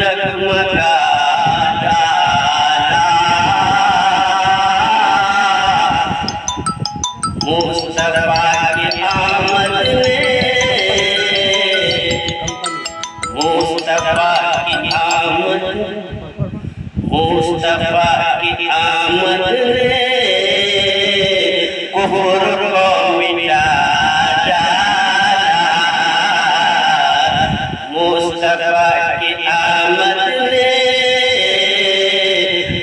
जगमगा डाला मुस्तफा की आमद ने, मुस्तफा की आमद, मुस्तफा की आमद ने कुफर को मिटा डाला। मुस्तफा की आमद ने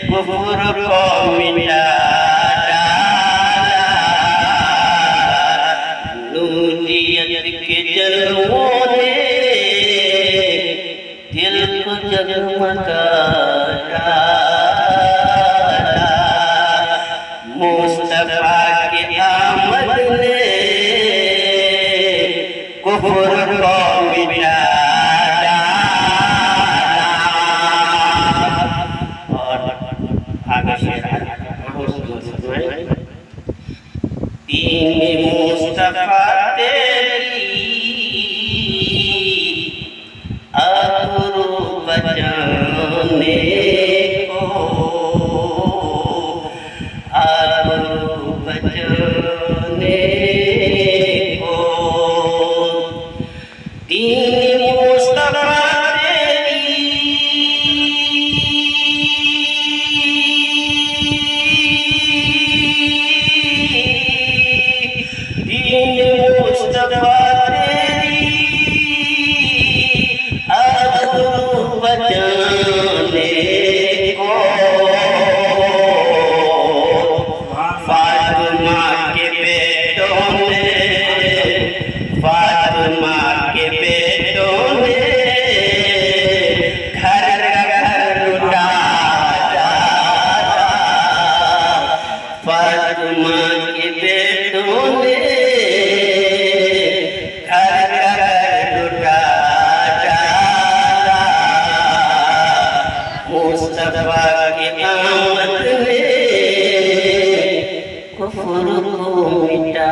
कुफर को मिटा डाला। नूरियत के जलवों ने दिल को जगमगा डाला। मुस्तफा की आमद ने कुफर को मिटा डाला। और आगे शेर दीन मुस्तफा तेरी आबरू बचाने को, आबरू बचाने को। दीन मुस्तफा तेरी, दीन मुस्तफा तेरी आबरू बचाने को। फातिमा के बेटों ने, फातिमा के बेटों ने घर घर लुटा डाला। फातिमा के बेटों ने घर घर लुटा डाला। मुस्तफा की आमद ने कुफर को मिटा